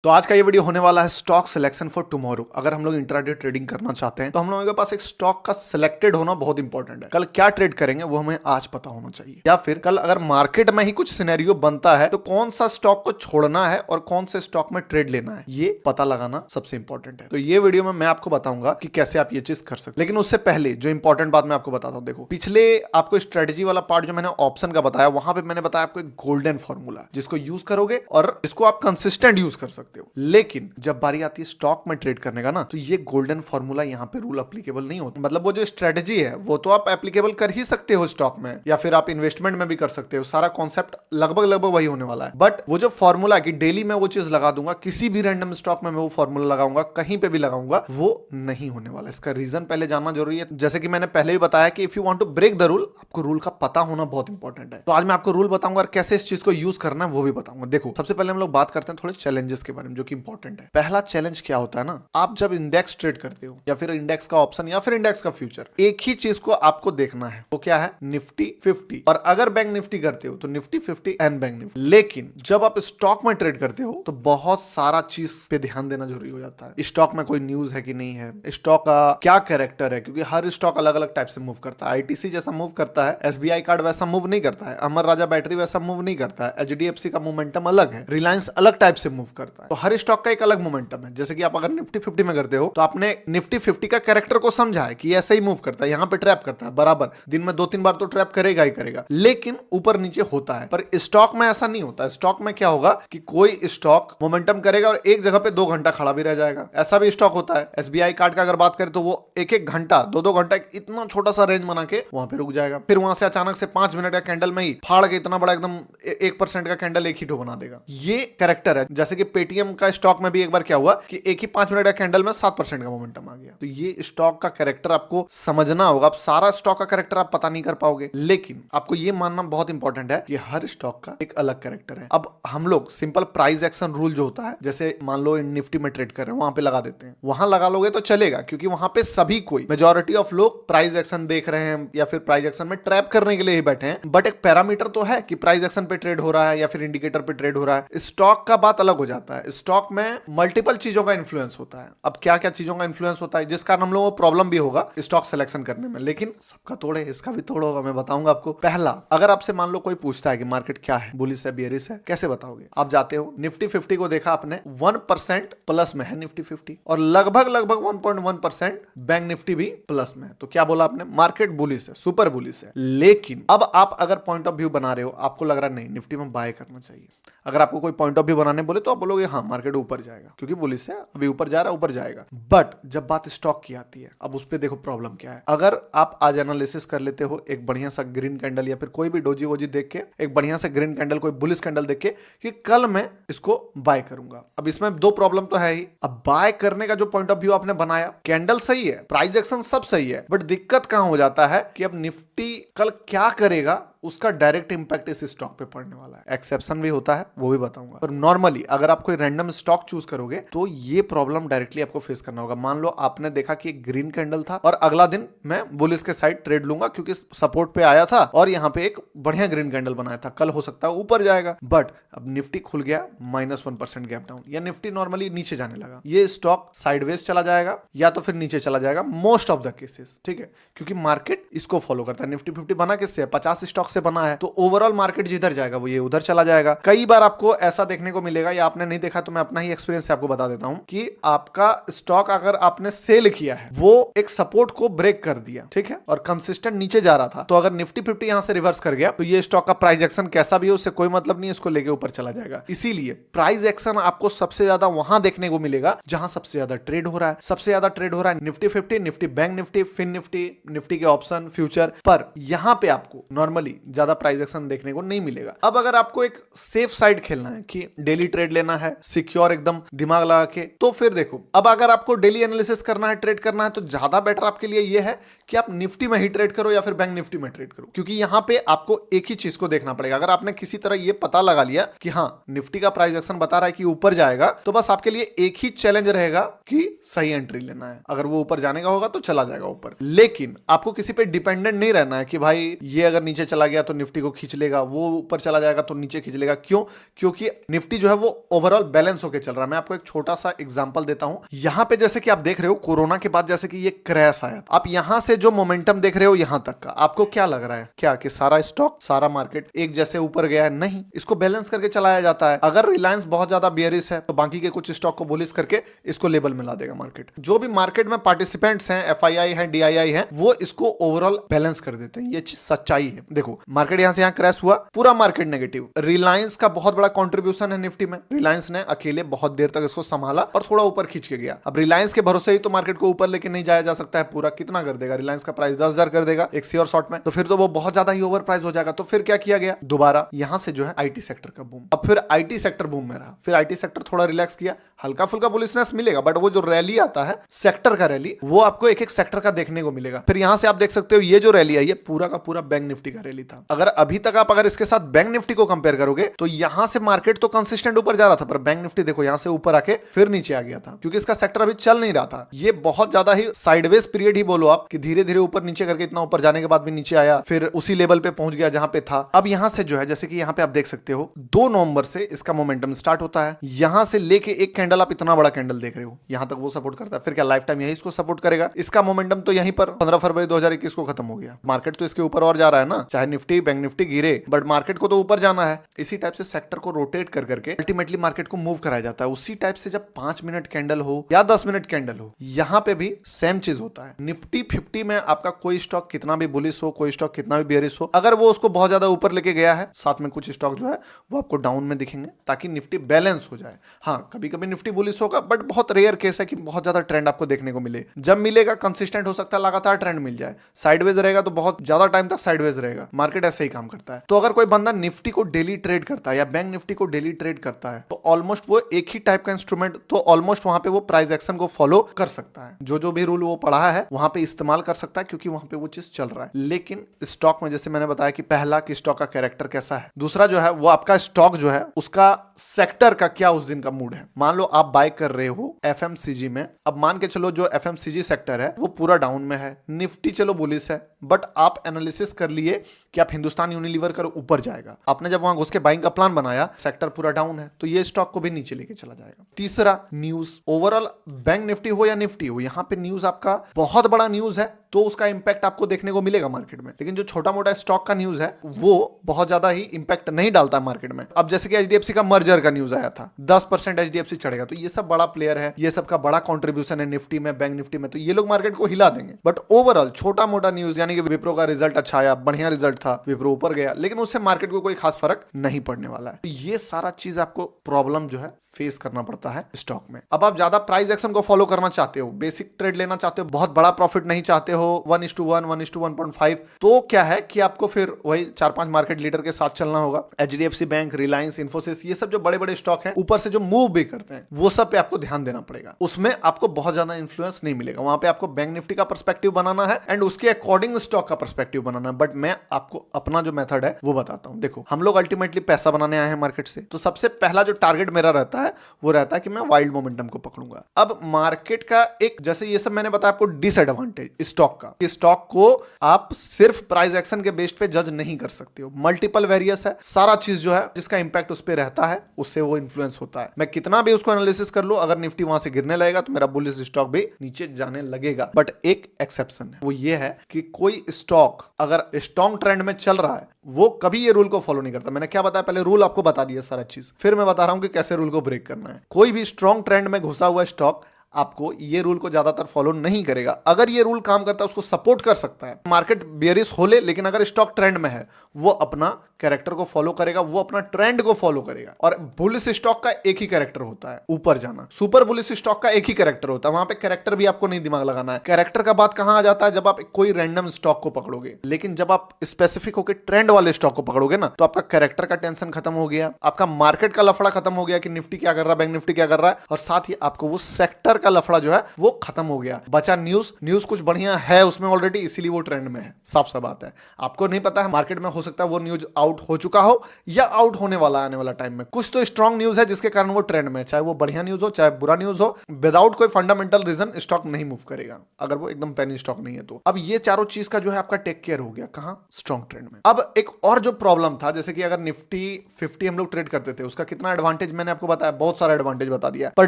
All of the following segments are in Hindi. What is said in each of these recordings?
तो आज का ये वीडियो होने वाला है स्टॉक सिलेक्शन फॉर टुमारो। अगर हम लोग इंट्राडे ट्रेडिंग करना चाहते हैं तो हम लोगों के पास एक स्टॉक का सिलेक्टेड होना बहुत इंपॉर्टेंट है। कल क्या ट्रेड करेंगे वो हमें आज पता होना चाहिए, या फिर कल अगर मार्केट में ही कुछ सिनेरियो बनता है तो कौन सा स्टॉक को छोड़ना है और कौन से स्टॉक में ट्रेड लेना है, ये पता लगाना सबसे इंपॉर्टेंट है। तो ये वीडियो में मैं आपको बताऊंगा कि कैसे आप ये चीज कर सकते। लेकिन उससे पहले जो इंपॉर्टेंट बात मैं आपको बताता हूं, देखो पिछले आपको स्ट्रेटेजी वाला पार्ट जो मैंने ऑप्शन का बताया, वहां पे मैंने बताया आपको एक गोल्डन फॉर्मूला जिसको यूज करोगे और इसको आप कंसिस्टेंट यूज कर सकते हो। लेकिन जब बारी आती है स्टॉक में ट्रेड करने का ना, तो ये गोल्डन फॉर्मूला यहाँ पे रूल एप्लीकेबल नहीं होता। मतलब वो जो स्ट्रेटजी है वो तो आप एप्लीकेबल कर ही सकते हो स्टॉक में, या फिर आप इन्वेस्टमेंट में भी कर सकते हो। सारा कॉन्सेप्ट लगभग वही होने वाला है। बट वो जो फॉर्मूला कि डेली मैं वो चीज लगा दूंगा, किसी भी रैंडम स्टॉक में मैं वो फॉर्मूला लगाऊंगा, कहीं पे भी लगाऊंगा, वो नहीं होने वाला। इसका रीजन पहले जानना जरूरी है। जैसे कि मैंने पहले भी बताया कि if you want to break the rule, आपको रूल का पता होना बहुत इंपॉर्टेंट है। तो आज मैं आपको रूल बताऊंगा और कैसे इस चीज को यूज करना है वो भी बताऊंगा। देखो सबसे पहले हम लोग बात करते हैं थोड़े चैलेंजेस के बारे में जो कि इंपॉर्टेंट है। पहला चैलेंज क्या होता है ना, आप जब इंडेक्स ट्रेड करते हो या फिर इंडेक्स का ऑप्शन या फिर इंडेक्स का फ्यूचर, एक ही चीज को आपको देखना है, वो क्या है, निफ्टी 50। और अगर बैंक निफ्टी करते हो तो निफ्टी 50 एंड बैंक निफ्टी। लेकिन जब आप स्टॉक में ट्रेड करते हो तो बहुत सारा चीज पे ध्यान देना जरूरी हो जाता है। स्टॉक में कोई न्यूज है कि नहीं है, स्टॉक का क्या कैरेक्टर है, क्योंकि हर स्टॉक अलग अलग टाइप से मूव करता है। आईटीसी जैसा मूव करता है, एसबीआई कार्ड वैसा मूव नहीं करता है, अमर राजा बैटरी वैसा मूव नहीं करता है, एचडीएफसी का मोमेंटम अलग है, रिलायंस अलग टाइप से मूव करता है। तो हर स्टॉक का एक अलग मोमेंटम है। जैसे कि आप अगर निफ्टी 50 में करते हो तो आपने निफ्टी 50 का कैरेक्टर को समझा है कि ऐसे ही मूव करता है, यहां पे ट्रैप करता है, बराबर दिन में 2-3 बार तो ट्रैप करेगा ही करेगा, लेकिन ऊपर नीचे होता है। पर स्टॉक में ऐसा नहीं होता। स्टॉक में क्या होगा कि कोई स्टॉक मोमेंटम करेगा और एक जगह पे 2 घंटा खड़ा भी रह जाएगा, ऐसा भी स्टॉक होता है। एसबीआई कार्ड का अगर बात करें तो वो एक घंटा 2-2 घंटा इतना छोटा सा रेंज बना के वहां पे रुक जाएगा, फिर वहां से अचानक से 5 मिनट का कैंडल में ही फाड़ के इतना बड़ा एकदम 1% का कैंडल एक ही ठो बना देगा। ये कैरेक्टर है। जैसे कि पेटीएम का स्टॉक में भी एक बार क्या हुआ कि एक ही 5 मिनट का कैंडल में 7% का मोमेंटम आ गया। तो ये स्टॉक का कैरेक्टर आपको समझना होगा। अब सारा स्टॉक का कैरेक्टर आप पता नहीं कर पाओगे, लेकिन आपको ये मानना बहुत इंपॉर्टेंट है कि हर स्टॉक का एक अलग कैरेक्टर है। अब हम लोग सिंपल प्राइस एक्शन रूल जो होता है, जैसे मान लो निफ्टी में ट्रेड कर रहे हैं, वहां पे लगा देते हैं, वहां लगा लोगे तो चलेगा, क्योंकि वहां पे सभी कोई मेजॉरिटी ऑफ लोग प्राइस एक्शन देख रहे हैं या फिर प्राइस एक्शन में ट्रैप करने के लिए ही बैठे हैं। बट एक पैरामीटर तो है कि प्राइस एक्शन पे ट्रेड हो रहा है या फिर इंडिकेटर पे ट्रेड हो रहा है। स्टॉक का बात अलग हो जाता है। स्टॉक में मल्टीपल चीजों का इन्फ्लुएंस होता है। अब क्या क्या चीजों का इन्फ्लुएंस होता है जिस कारण हम लोगों को प्रॉब्लम भी होगा स्टॉक सिलेक्शन करने में, लेकिन सबका तोड़े इसका भी तोड़ होगा, मैं बताऊंगा आपको। पहला, अगर आपसे मान लो कोई पूछता है कि मार्केट क्या है, बुलिश है, बियरिश है, कैसे बताओगे? आप जाते हो निफ्टी 50 को देखा आपने, 1% प्लस में है निफ्टी 50 और लगभग 1.1% बैंक निफ्टी भी प्लस में है। तो क्या बोला आपने? मार्केट बुलिश है, सुपर बुलिश है। लेकिन अब आप अगर पॉइंट ऑफ व्यू बना रहे हो, आपको लग रहा है नहीं निफ्टी में बाय करना चाहिए। अगर आपको कोई पॉइंट ऑफ व्यू बनाने बोले तो आप बोलोगे हाँ मार्केट ऊपर जाएगा क्योंकि बुलिश है, अभी ऊपर जा रहा है, ऊपर जाएगा। बट जब बात स्टॉक की आती है, अब उस पे देखो प्रॉब्लम क्या है। अगर आप आज एनालिसिस कर लेते हो एक बढ़िया सा ग्रीन कैंडल या फिर कोई भी डोजी वोजी देख के, एक बढ़िया सा ग्रीन कैंडल, कोई बुलिश कैंडल देख के कि कल मैं इसको बाय करूंगा। अब इसमें 2 प्रॉब्लम तो है ही। अब बाय करने का जो पॉइंट ऑफ व्यू आपने बनाया, कैंडल सही है, प्राइस एक्शन सब सही है, बट दिक्कत कहां हो जाता है कि अब निफ्टी कल क्या करेगा उसका डायरेक्ट इंपैक्ट इस स्टॉक पे पड़ने वाला है। एक्सेप्शन भी होता है, वो भी बताऊंगा। पर नॉर्मली अगर आप कोई रैंडम स्टॉक चूज करोगे तो ये प्रॉब्लम डायरेक्टली आपको फेस करना होगा। मान लो आपने देखा कि एक ग्रीन कैंडल था और अगला दिन मैं बुलिश के साइड ट्रेड लूंगा क्योंकि सपोर्ट पे आया था और यहाँ पे एक बढ़िया ग्रीन कैंडल बनाया था, कल हो सकता है ऊपर जाएगा। बट अब निफ्टी खुल गया -1% गैप डाउन, या निफ्टी नॉर्मली नीचे जाने लगा, ये स्टॉक साइडवेज चला जाएगा या तो फिर नीचे चला जाएगा मोस्ट ऑफ द केसेस, ठीक है, क्योंकि मार्केट इसको फॉलो करता है। निफ्टी 50 बना किससे? 50 स्टॉक से बना है, तो ओवरऑल मार्केट जिधर जाएगा वो ये उधर चला जाएगा। कई बार आपको ऐसा देखने को मिलेगा, या आपने नहीं देखा तो मैं अपना ही एक्सपीरियंस से आपको बता देता हूं कि आपका स्टॉक अगर आपने सेल किया है, वो एक सपोर्ट को ब्रेक कर दिया, ठीक है, और कंसिस्टेंट नीचे जा रहा था, तो अगर निफ्टी 50 यहां से रिवर्स कर गया तो ये स्टॉक का प्राइस एक्शन कैसा भी हो उससे कोई मतलब नहीं है, इसको लेके ऊपर चला जाएगा। इसीलिए प्राइस एक्शन आपको सबसे ज्यादा वहां देखने को मिलेगा जहां सबसे ज्यादा ट्रेड हो रहा है। सबसे ज्यादा ट्रेड हो रहा है Nifty 50, Nifty bank Nifty, fin Nifty, Nifty के ऑप्शन, फ्यूचर पर। यहां पे आपको नॉर्मली ज्यादा प्राइस एक्शन देखने को नहीं मिलेगा। अब अगर आपको एक सेफ साइड खेलना है कि डेली ट्रेड लेना है, सिक्योर एकदम दिमाग लगा के, तो फिर देखो, अब अगर आपको डेली एनालिसिस करना है, ट्रेड करना है, तो ज्यादा बेटर आपके लिए यह है कि आप निफ्टी में ही ट्रेड करो या फिर बैंक निफ्टी में ट्रेड करो, क्योंकि यहां पे आपको एक ही चीज को देखना पड़ेगा। अगर आपने किसी तरह ये पता लगा लिया कि हाँ निफ्टी का प्राइस एक्शन बता रहा है कि ऊपर जाएगा, तो बस आपके लिए एक ही चैलेंज रहेगा कि सही एंट्री लेना है। अगर वो ऊपर जाने का होगा तो चला जाएगा ऊपर, लेकिन आपको किसी पे डिपेंडेंट नहीं रहना है कि भाई ये अगर नीचे चला चला गया तो निफ्टी को खींच लेगा, वो ऊपर चला जाएगा तो नीचे खींच लेगा। क्यों? क्योंकि निफ्टी जो है वो ओवरऑल बैलेंस होकर चल रहा है। मैं आपको एक छोटा सा एग्जांपल देता हूं। यहां पे जैसे कि आप देख रहे हो कोरोना के बाद जैसे कि ये क्रैश आया, आप यहां से जो मोमेंटम देख रहे हो यहां तक का, आपको क्या लग रहा है क्या कि सारा स्टॉक सारा मार्केट एक जैसे ऊपर गया है? नहीं, इसको बैलेंस करके चलाया जाता है। अगर रिलायंस बहुत ज्यादा बेयरिश है तो बाकी के कुछ स्टॉक को बुलिश करके इसको लेवल में ला देगा मार्केट। जो भी मार्केट में पार्टिसिपेंट्स हैं, एफआईआई है, डीआईआई है, वो इसको ओवरऑल बैलेंस कर देते हैं। ये चीज सच्चाई है। देखो मार्केट यहां से यहां क्रैश हुआ, पूरा मार्केट नेगेटिव। रिलायंस का बहुत बड़ा कंट्रीब्यूशन है निफ्टी में। रिलायंस ने अकेले बहुत देर तक इसको संभाला और थोड़ा ऊपर खींच के गया। अब रिलायंस के भरोसे ही तो मार्केट को ऊपर लेके नहीं जाया जा सकता है। पूरा कितना कर देगा रिलायंस का प्राइस? 10,000 कर देगा एक श्योर शॉट में, तो फिर तो वो बहुत ज्यादा ही ओवर प्राइस हो जाएगा। तो फिर क्या किया गया? दोबारा यहां से जो है आईटी सेक्टर का बूम। अब फिर आईटी सेक्टर बूम में रहा, फिर आईटी सेक्टर थोड़ा रिलैक्स किया, हल्का फुल्का बुलिशनेस मिलेगा, बट वो जो रैली आता है सेक्टर का रैली, वो आपको एक एक सेक्टर का देखने को मिलेगा। फिर यहां से आप देख सकते हो ये जो रैली है ये पूरा का पूरा बैंक निफ्टी का रैली था। अगर अभी तक आप अगर इसके साथ बैंक निफ्टी को कंपेयर करोगे तो यहां से मार्केट तो कंसिस्टेंट ऊपर जा रहा था, पर बैंक निफ्टी देखो यहां से ऊपर आके फिर नीचे आ गया था, क्योंकि इसका सेक्टर अभी चल नहीं रहा था। ये बहुत ज्यादा ही साइडवेज पीरियड ही बोलो आप, कि धीरे धीरे ऊपर नीचे करके इतना ऊपर जाने के बाद भी नीचे आया, फिर उसी लेवल पे पहुंच गया जहां पे था। अब यहां से जो है जैसे कि यहां पे आप देख सकते हो 2 नवंबर से इसका मोमेंटम स्टार्ट होता है। यहां से लेके एक कैंडल, आप इतना बड़ा कैंडल देख रहे हो, यहां तक वो सपोर्ट करता है। फिर क्या लाइफ टाइम यही इसको सपोर्ट करेगा? इसका मोमेंटम तो यहीं पर 15 फरवरी 2021 को खत्म हो गया। मार्केट तो इसके ऊपर और जा रहा है ना, चाहे निफ्टी बैंक निफ्टी गिरे, बट मार्केट को तो ऊपर जाना है। इसी टाइप से सेक्टर को रोटेट कर करके अल्टीमेटली मार्केट को मूव कराया जाता है। उसी टाइप से जब 5 मिनट कैंडल हो या 10 मिनट कैंडल हो, यहां पे भी सेम चीज होता है। निफ्टी 50 में आपका कोई स्टॉक कितना भी बुलिश हो, कोई स्टॉक कितना भी बेयरिश हो, अगर वो उसको बहुत ज्यादा ऊपर लेके गया है, साथ में कुछ स्टॉक जो है वो आपको डाउन में दिखेंगे, ताकि निफ्टी बैलेंस हो जाए। हाँ, कभी कभी निफ्टी बुलिश होगा, बट बहुत रेयर केस है कि बहुत ज्यादा ट्रेंड आपको देखने को मिले। जब मिलेगा कंसिस्टेंट हो सकता है लगातार ट्रेंड मिल जाए, साइडवेज रहेगा तो बहुत ज्यादा टाइम तक साइडवेज रहेगा। मार्केट ऐसे ही काम करता है। तो अगर कोई बंदा निफ्टी को डेली ट्रेड करता है या बैंक निफ्टी को डेली ट्रेड करता है, तो ऑलमोस्ट वो एक ही टाइप का इंस्ट्रूमेंट, तो ऑलमोस्ट वहां पे वो प्राइस एक्शन को फॉलो कर सकता है। जो भी रूल वो पढ़ा है वहां पे इस्तेमाल कर सकता है, क्योंकि वहां पे वो चीज चल रहा है। लेकिन स्टॉक में जैसे मैंने बताया कि पहला कि स्टॉक का कैरेक्टर कैसा है, दूसरा जो है वो आपका स्टॉक जो है उसका सेक्टर का क्या उस दिन का मूड है। मान लो आप बाय कर रहे हो एफएमसीजी में, अब मान के चलो जो एफएमसीजी सेक्टर है वो पूरा डाउन में है, निफ्टी चलो बुलिश है, बट आप एनालिसिस कर लिए कि आप हिंदुस्तान यूनिलीवर कर ऊपर जाएगा। आपने जब वहां घुस के बाइंग का प्लान बनाया, सेक्टर पूरा डाउन है, तो ये स्टॉक को भी नीचे लेके चला जाएगा। तीसरा, न्यूज। ओवरऑल बैंक निफ्टी हो या निफ्टी हो, यहां पे न्यूज आपका बहुत बड़ा न्यूज है तो उसका इंपैक्ट आपको देखने को मिलेगा मार्केट में। लेकिन जो छोटा मोटा स्टॉक का न्यूज है वो बहुत ज्यादा ही इंपैक्ट नहीं डालता मार्केट में। अब जैसे कि एचडीएफसी का मर्जर का न्यूज आया था, 10% एचडीएफसी चढ़ेगा, तो ये सब बड़ा प्लेयर है, ये सब का बड़ा कंट्रीब्यूशन है निफ्टी में, बैंक निफ्टी में, तो ये लोग मार्केट को हिला देंगे। बट ओवरऑल छोटा मोटा न्यूज, यानी कि विप्रो का रिजल्ट अच्छा आया, बढ़िया रिजल्ट था, विप्रो ऊपर गया, लेकिन उससे मार्केट को कोई खास फर्क नहीं पड़ने वाला है। तो ये सारा चीज आपको प्रॉब्लम जो है फेस करना पड़ता है स्टॉक में। अब आप ज्यादा प्राइस एक्शन को फॉलो करना चाहते हो, बेसिक ट्रेड लेना चाहते हो, बहुत बड़ा प्रॉफिट नहीं चाहते हो, 1:1, 1:1.5, तो क्या है कि आपको फिर वही 4-5 मार्केट लीडर के साथ चलना होगा। एचडीएफसी बैंक, रिलायंस, इन्फोसिस, ये सब जो बड़े बड़े स्टॉक हैं, ऊपर से जो मूव भी करते हैं, वो सब पे आपको ध्यान देना पड़ेगा। उसमें आपको बहुत ज्यादा इन्फ्लुएंस नहीं मिलेगा। वहां पे आपको बैंक निफ्टी का पर्सपेक्टिव बनाना है एंड उसके अकॉर्डिंग स्टॉक का पर्सपेक्टिव बनाना है। बट मैं आपको अपना जो मेथड है वो बताता हूं। देखो, हम लोग अल्टीमेटली पैसा बनाने आए हैं मार्केट से, तो सबसे पहला जो टारगेट मेरा रहता है वो रहता है कि मैं वाइल्ड मोमेंटम को पकड़ूंगा। अब मार्केट का एक, जैसे ये सब मैंने बताया आपको डिसएडवांटेज स्टॉक का, कि स्टॉक को आप सिर्फ प्राइस एक्शन के बेस पे जज नहीं कर सकते हो, मल्टीपल वेरियस है, सारा चीज जो है जिसका इंपैक्ट उस पे रहता है उससे वो इन्फ्लुएंस होता है। मैं कितना भी उसको एनालिसिस कर लूं, अगर निफ्टी वहां से गिरने लगेगा तो मेरा बुलिश स्टॉक भी नीचे जाने लगेगा। बट एक एक्सेप्शन है, वो ये है कि कोई स्टॉक अगर स्ट्रॉन्ग ट्रेंड में चल रहा है वो कभी ये रूल को फॉलो नहीं करता। मैंने क्या बताया पहले, रूल आपको बता दिया सारा चीज, फिर मैं बता रहा हूं कि कैसे रूल को ब्रेक करना है। कोई भी स्ट्रॉन्ग ट्रेंड में घुसा हुआ स्टॉक आपको ये रूल को ज्यादातर फॉलो नहीं करेगा। अगर ये रूल काम करता है उसको सपोर्ट कर सकता है, मार्केट बेयरिश हो ले, लेकिन अगर स्टॉक ट्रेंड में है वो अपना कैरेक्टर को फॉलो करेगा, वो अपना ट्रेंड को फॉलो करेगा। और बुलिश स्टॉक का एक ही कैरेक्टर होता है, ऊपर जाना। सुपर बुलिश स्टॉक का एक ही कैरेक्टर होता है, वहां पे कैरेक्टर भी आपको नहीं दिमाग लगाना है। कैरेक्टर का बात कहां आ जाता है, जब आप कोई रैंडम स्टॉक को पकड़ोगे। लेकिन जब आप स्पेसिफिक होकर ट्रेंड वाले स्टॉक को पकड़ोगे ना, तो आपका कैरेक्टर का टेंशन खत्म हो गया, आपका मार्केट का लफड़ा खत्म हो गया कि निफ्टी क्या कर रहा है, बैंक निफ्टी क्या कर रहा है, और साथ ही आपको वो सेक्टर अंदर का लफड़ा जो है वो खत्म हो गया। बचा न्यूज कुछ बढ़िया है उसमें ऑलरेडी, इसीलिए वो ट्रेंड में है। साफ सा बात है, आपको नहीं पता है मार्केट में, हो सकता है वो न्यूज आउट हो चुका हो या आउट होने वाला आने वाला टाइम में। कुछ तो स्ट्रॉन्ग न्यूज है जिसके कारण वो ट्रेंड में, चाहे वो बढ़िया न्यूज हो चाहे बुरा न्यूज हो, विदाउट कोई फंडामेंटल रीजन स्टॉक नहीं मूव करेगा अगर वो एकदम पेनी स्टॉक नहीं है तो। अब ये चारों चीज का जो है आपका टेक केयर हो गया कहां, स्ट्रॉन्ग ट्रेंड में। अब एक और जो प्रॉब्लम था, जैसे कि अगर निफ्टी 50 हम लोग ट्रेड करते थे, उसका कितना एडवांटेज मैंने आपको बताया, बहुत सारा एडवांटेज बता दिया, पर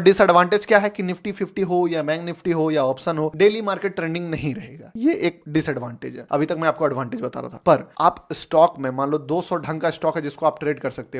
डिसएडवांटेज क्या है कि निफ्टी 50 हो या बैंक निफ्टी हो या ऑप्शन हो, डेली मार्केट ट्रेंडिंग नहीं रहेगा। ये एक डिसएडवांटेज है। अभी तक मैं आपको एडवांटेज बता रहा था। पर आप स्टॉक में मान लो 200 ढंग का स्टॉक है जिसको आप ट्रेड कर सकते हो,